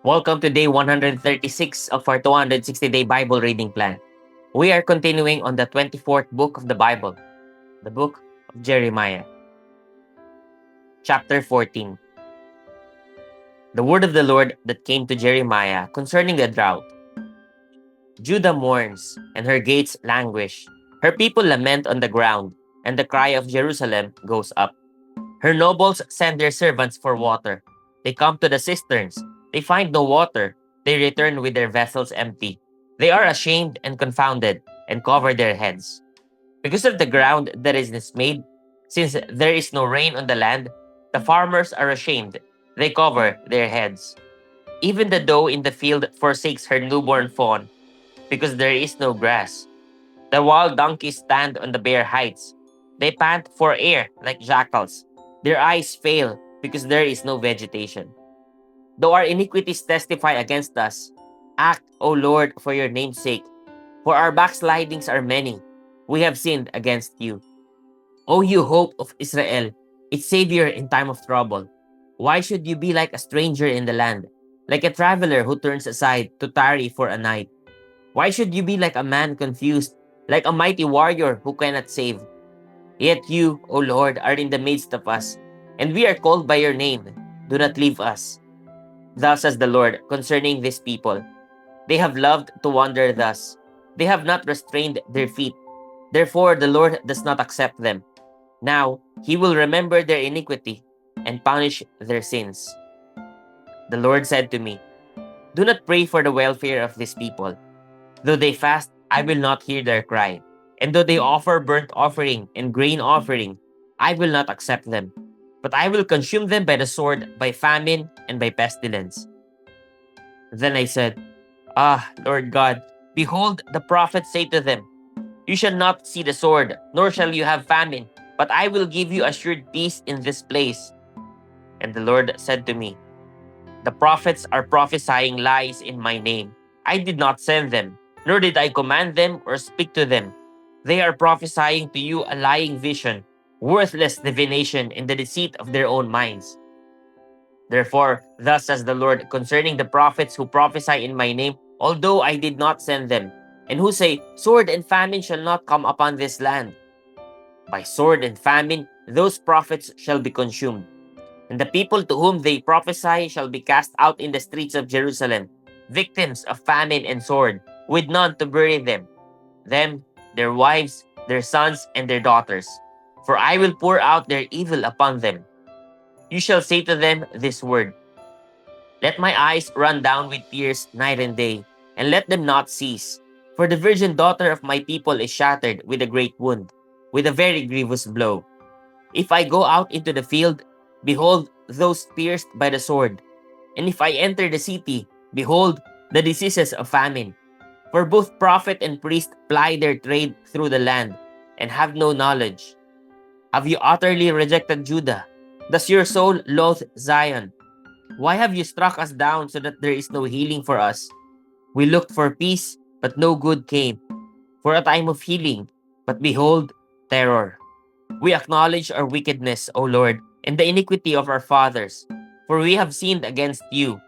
Welcome to day 136 of our 260-day Bible reading plan. We are continuing on the 24th book of the Bible, the book of Jeremiah. Chapter 14. The word of the Lord that came to Jeremiah concerning the drought. Judah mourns, and her gates languish. Her people lament on the ground, and the cry of Jerusalem goes up. Her nobles send their servants for water. They come to the cisterns. They find no water. They return with their vessels empty. They are ashamed and confounded and cover their heads. Because of the ground that is dismayed, since there is no rain on the land, the farmers are ashamed. They cover their heads. Even the doe in the field forsakes her newborn fawn, because there is no grass. The wild donkeys stand on the bare heights. They pant for air like jackals. Their eyes fail because there is no vegetation. Though our iniquities testify against us, act, O Lord, for your name's sake. For our backslidings are many. We have sinned against you. O you hope of Israel, its savior in time of trouble. Why should you be like a stranger in the land, like a traveler who turns aside to tarry for a night? Why should you be like a man confused, like a mighty warrior who cannot save? Yet you, O Lord, are in the midst of us, and we are called by your name. Do not leave us. Thus says the Lord concerning this people. They have loved to wander thus. They have not restrained their feet. Therefore the Lord does not accept them. Now he will remember their iniquity and punish their sins. The Lord said to me, do not pray for the welfare of this people. Though they fast, I will not hear their cry. And though they offer burnt offering and grain offering, I will not accept them. But I will consume them by the sword, by famine, and by pestilence. Then I said, Lord God, behold, the prophets say to them, you shall not see the sword, nor shall you have famine, but I will give you assured peace in this place. And the Lord said to me, the prophets are prophesying lies in my name. I did not send them, nor did I command them or speak to them. They are prophesying to you a lying vision, worthless divination in the deceit of their own minds. Therefore, thus says the Lord concerning the prophets who prophesy in my name, although I did not send them, and who say, sword and famine shall not come upon this land. By sword and famine, those prophets shall be consumed. And the people to whom they prophesy shall be cast out in the streets of Jerusalem, victims of famine and sword, with none to bury them, their wives, their sons, and their daughters. For I will pour out their evil upon them. You shall say to them this word, let my eyes run down with tears night and day, and let them not cease. For the virgin daughter of my people is shattered with a great wound, with a very grievous blow. If I go out into the field, behold, those pierced by the sword. And if I enter the city, behold, the diseases of famine. For both prophet and priest ply their trade through the land, and have no knowledge. Have you utterly rejected Judah? Does your soul loathe Zion? Why have you struck us down so that there is no healing for us? We looked for peace, but no good came. For a time of healing, but behold, terror. We acknowledge our wickedness, O Lord, and the iniquity of our fathers, for we have sinned against you.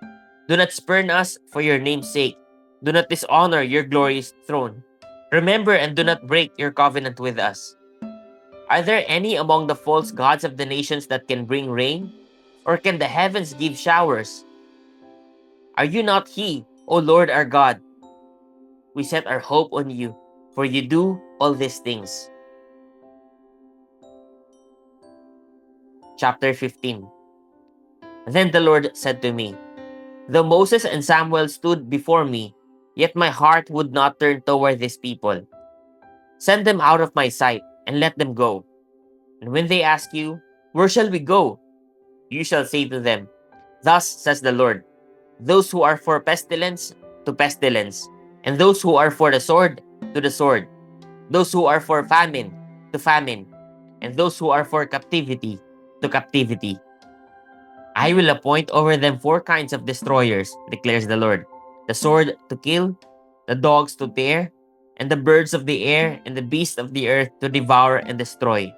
Do not spurn us for your name's sake. Do not dishonor your glorious throne. Remember and do not break your covenant with us. Are there any among the false gods of the nations that can bring rain? Or can the heavens give showers? Are you not He, O Lord our God? We set our hope on you, for you do all these things. Chapter 15. Then the Lord said to me, though Moses and Samuel stood before me, yet my heart would not turn toward these people. Send them out of my sight, and let them go. And when they ask you, where shall we go? You shall say to them, thus says the Lord, those who are for pestilence, to pestilence, and those who are for the sword, to the sword, those who are for famine, to famine, and those who are for captivity, to captivity. I will appoint over them 4 kinds of destroyers, declares the Lord, the sword to kill, the dogs to tear, and the birds of the air and the beasts of the earth to devour and destroy.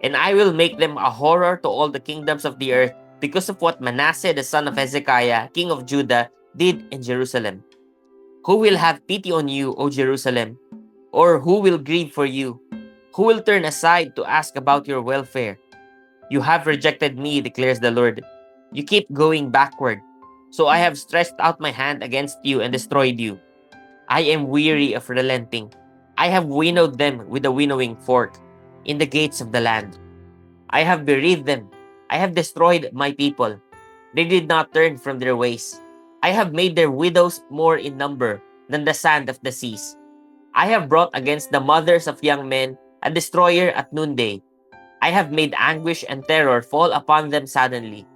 And I will make them a horror to all the kingdoms of the earth because of what Manasseh the son of Hezekiah, king of Judah, did in Jerusalem. Who will have pity on you, O Jerusalem? Or who will grieve for you? Who will turn aside to ask about your welfare? You have rejected me, declares the Lord. You keep going backward. So I have stretched out my hand against you and destroyed you. I am weary of relenting. I have winnowed them with a winnowing fork in the gates of the land. I have bereaved them. I have destroyed my people. They did not turn from their ways. I have made their widows more in number than the sand of the seas. I have brought against the mothers of young men a destroyer at noonday. I have made anguish and terror fall upon them suddenly.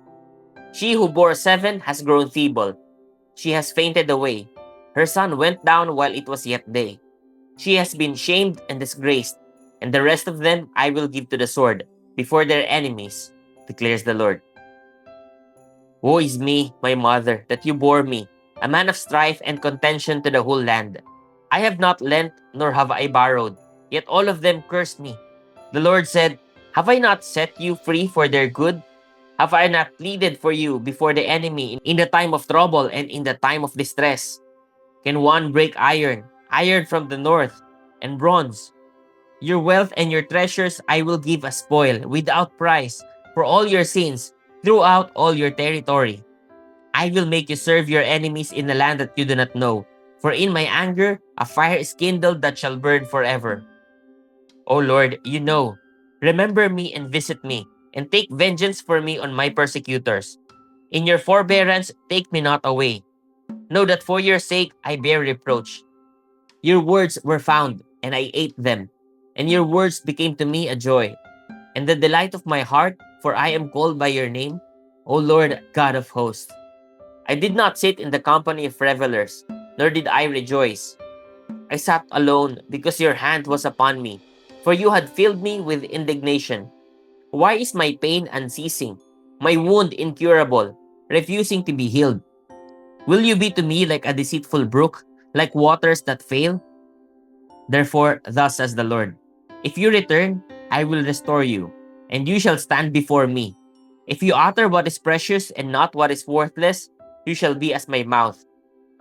She who bore 7 has grown feeble. She has fainted away. Her son went down while it was yet day. She has been shamed and disgraced, and the rest of them I will give to the sword before their enemies, declares the Lord. Woe is me, my mother, that you bore me, a man of strife and contention to the whole land. I have not lent, nor have I borrowed, yet all of them cursed me. The Lord said, Have I not set you free for their good? Have I not pleaded for you before the enemy in the time of trouble and in the time of distress? Can one break iron, iron from the north, and bronze? Your wealth and your treasures I will give as spoil, without price, for all your sins, throughout all your territory. I will make you serve your enemies in a land that you do not know, for in my anger a fire is kindled that shall burn forever. O Lord, you know. Remember me and visit me, and take vengeance for me on my persecutors. In your forbearance, take me not away. Know that for your sake I bear reproach. Your words were found, and I ate them, and your words became to me a joy, and the delight of my heart, for I am called by your name, O Lord God of hosts. I did not sit in the company of revelers, nor did I rejoice. I sat alone because your hand was upon me, for you had filled me with indignation. Why is my pain unceasing, my wound incurable, refusing to be healed? Will you be to me like a deceitful brook, like waters that fail? Therefore, thus says the Lord, if you return, I will restore you, and you shall stand before me. If you utter what is precious and not what is worthless, you shall be as my mouth.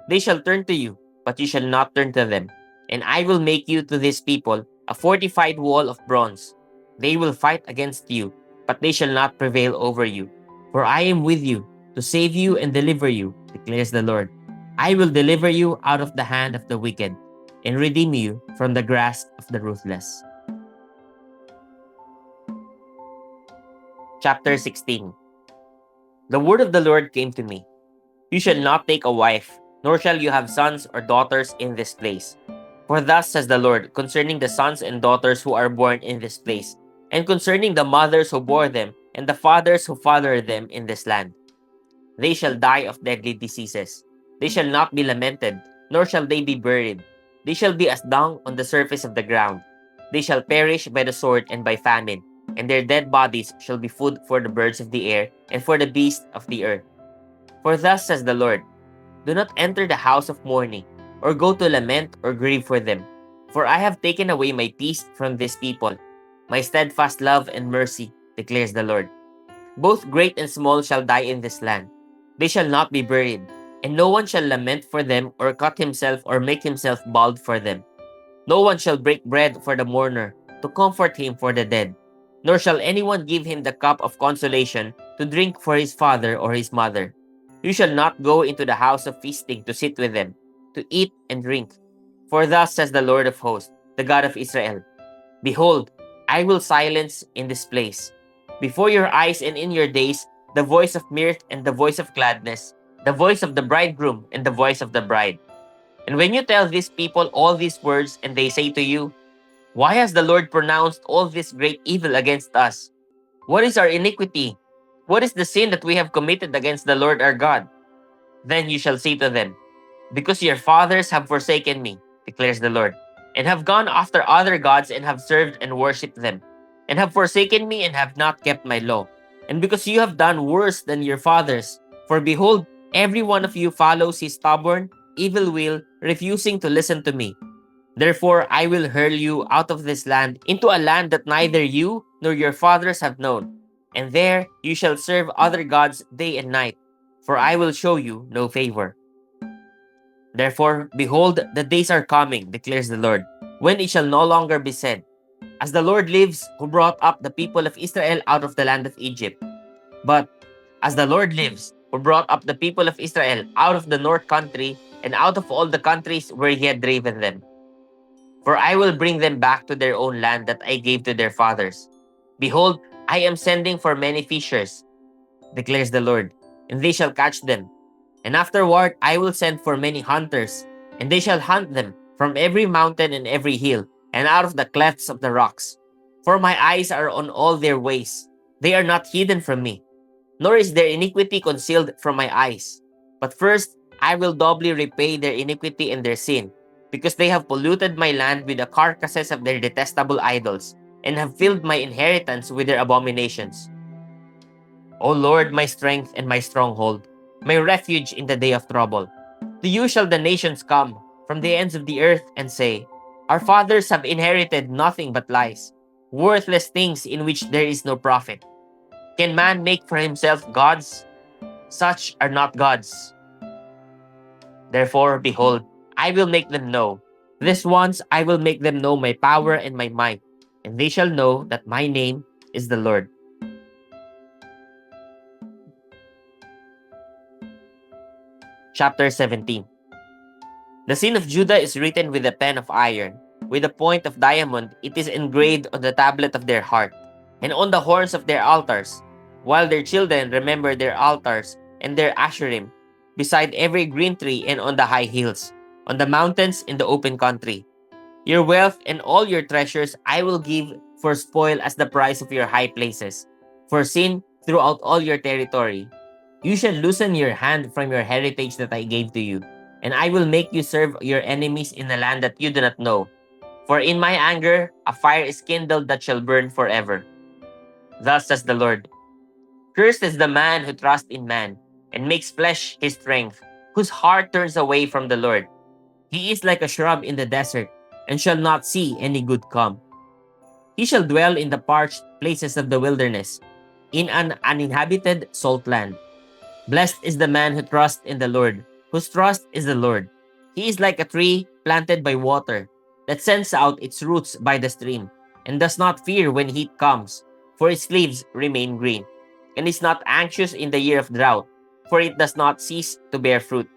They shall turn to you, but you shall not turn to them. And I will make you to this people a fortified wall of bronze. They will fight against you, but they shall not prevail over you. For I am with you to save you and deliver you, declares the Lord. I will deliver you out of the hand of the wicked and redeem you from the grasp of the ruthless. Chapter 16. The word of the Lord came to me. You shall not take a wife, nor shall you have sons or daughters in this place. For thus says the Lord concerning the sons and daughters who are born in this place, and concerning the mothers who bore them, and the fathers who fathered them in this land. They shall die of deadly diseases. They shall not be lamented, nor shall they be buried. They shall be as dung on the surface of the ground. They shall perish by the sword and by famine, and their dead bodies shall be food for the birds of the air and for the beasts of the earth. For thus says the Lord, do not enter the house of mourning, or go to lament or grieve for them. For I have taken away my peace from this people, my steadfast love and mercy, declares the Lord. Both great and small shall die in this land. They shall not be buried, and no one shall lament for them or cut himself or make himself bald for them. No one shall break bread for the mourner to comfort him for the dead, nor shall anyone give him the cup of consolation to drink for his father or his mother. You shall not go into the house of feasting to sit with them, to eat and drink. For thus says the Lord of hosts, the God of Israel, behold, I will silence in this place, before your eyes and in your days, the voice of mirth and the voice of gladness, the voice of the bridegroom and the voice of the bride. And when you tell these people all these words, and they say to you, why has the Lord pronounced all this great evil against us? What is our iniquity? What is the sin that we have committed against the Lord our God? Then you shall say to them, because your fathers have forsaken me, declares the Lord, and have gone after other gods and have served and worshipped them, and have forsaken me and have not kept my law. And because you have done worse than your fathers, for behold, every one of you follows his stubborn, evil will, refusing to listen to me. Therefore, I will hurl you out of this land into a land that neither you nor your fathers have known. And there you shall serve other gods day and night, for I will show you no favor. Therefore, behold, the days are coming, declares the Lord, when it shall no longer be said, As the Lord lives, who brought up the people of Israel out of the land of Egypt. But, As the Lord lives, who brought up the people of Israel out of the north country and out of all the countries where he had driven them. For I will bring them back to their own land that I gave to their fathers. Behold, I am sending for many fishers, declares the Lord, and they shall catch them. And afterward I will send for many hunters, and they shall hunt them from every mountain and every hill, and out of the clefts of the rocks. For my eyes are on all their ways. They are not hidden from me, nor is their iniquity concealed from my eyes. But first I will doubly repay their iniquity and their sin, because they have polluted my land with the carcasses of their detestable idols, and have filled my inheritance with their abominations. O Lord, my strength and my stronghold, my refuge in the day of trouble. To you shall the nations come from the ends of the earth and say, Our fathers have inherited nothing but lies, worthless things in which there is no profit. Can man make for himself gods? Such are not gods. Therefore, behold, I will make them know. This once I will make them know my power and my might, and they shall know that my name is the Lord. Chapter 17. The sin of Judah is written with a pen of iron. With a point of diamond, it is engraved on the tablet of their heart, and on the horns of their altars, while their children remember their altars and their asherim, beside every green tree and on the high hills, on the mountains in the open country. Your wealth and all your treasures I will give for spoil as the price of your high places, for sin throughout all your territory. You shall loosen your hand from your heritage that I gave to you, and I will make you serve your enemies in a land that you do not know. For in my anger a fire is kindled that shall burn forever. Thus says the Lord, Cursed is the man who trusts in man, and makes flesh his strength, whose heart turns away from the Lord. He is like a shrub in the desert, and shall not see any good come. He shall dwell in the parched places of the wilderness, in an uninhabited salt land. Blessed is the man who trusts in the Lord, whose trust is the Lord. He is like a tree planted by water, that sends out its roots by the stream, and does not fear when heat comes, for its leaves remain green, and is not anxious in the year of drought, for it does not cease to bear fruit.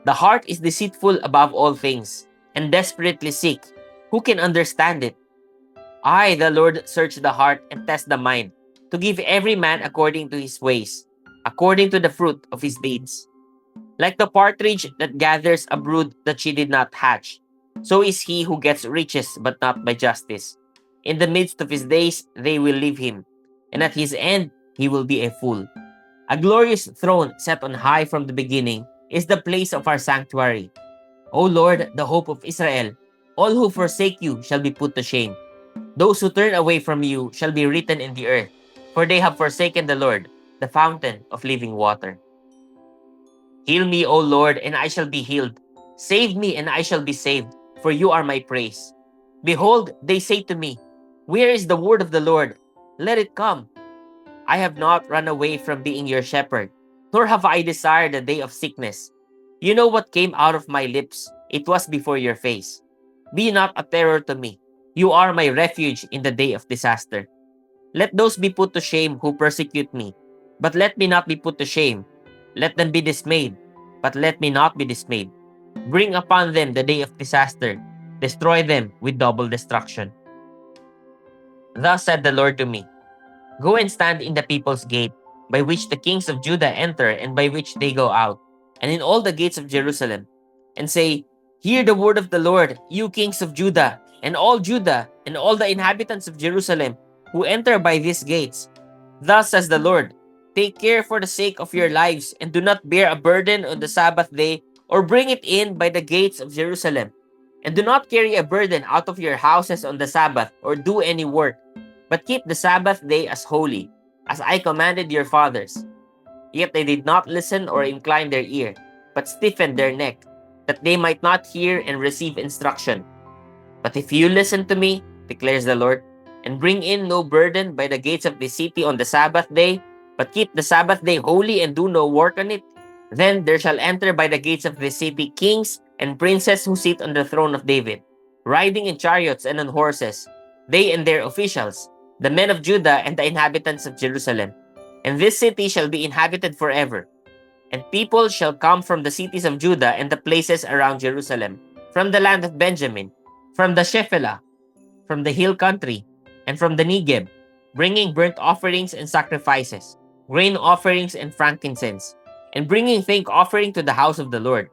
The heart is deceitful above all things, and desperately sick. Who can understand it? I, the Lord, search the heart and test the mind, to give every man according to his ways, according to the fruit of his deeds. Like the partridge that gathers a brood that she did not hatch, so is he who gets riches but not by justice. In the midst of his days they will leave him, and at his end he will be a fool. A glorious throne set on high from the beginning is the place of our sanctuary. O Lord, the hope of Israel, all who forsake you shall be put to shame. Those who turn away from you shall be written in the earth, for they have forsaken the Lord, the fountain of living water. Heal me, O Lord, and I shall be healed. Save me, and I shall be saved, for you are my praise. Behold, they say to me, Where is the word of the Lord? Let it come. I have not run away from being your shepherd, nor have I desired the day of sickness. You know what came out of my lips. It was before your face. Be not a terror to me. You are my refuge in the day of disaster. Let those be put to shame who persecute me, but let me not be put to shame. Let them be dismayed, but let me not be dismayed. Bring upon them the day of disaster. Destroy them with double destruction. Thus said the Lord to me, Go and stand in the people's gate, by which the kings of Judah enter and by which they go out, and in all the gates of Jerusalem, and say, Hear the word of the Lord, you kings of Judah, and all the inhabitants of Jerusalem, who enter by these gates. Thus says the Lord, Take care for the sake of your lives, and do not bear a burden on the Sabbath day, or bring it in by the gates of Jerusalem. And do not carry a burden out of your houses on the Sabbath, or do any work, but keep the Sabbath day as holy, as I commanded your fathers. Yet they did not listen or incline their ear, but stiffened their neck, that they might not hear and receive instruction. But if you listen to me, declares the Lord, and bring in no burden by the gates of the city on the Sabbath day, but keep the Sabbath day holy and do no work on it, Then there shall enter by the gates of this city kings and princes who sit on the throne of David, riding in chariots and on horses, they and their officials, the men of Judah and the inhabitants of Jerusalem. And this city shall be inhabited forever. And people shall come from the cities of Judah and the places around Jerusalem, from the land of Benjamin, from the Shephelah, from the hill country, and from the Negeb, bringing burnt offerings and sacrifices, grain offerings and frankincense, and bringing thank offering to the house of the Lord.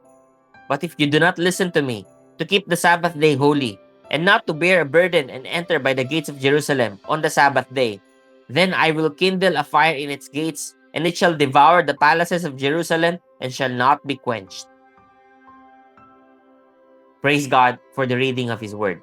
But if you do not listen to me, to keep the Sabbath day holy, and not to bear a burden and enter by the gates of Jerusalem on the Sabbath day, then I will kindle a fire in its gates, and it shall devour the palaces of Jerusalem and shall not be quenched. Praise God for the reading of His word.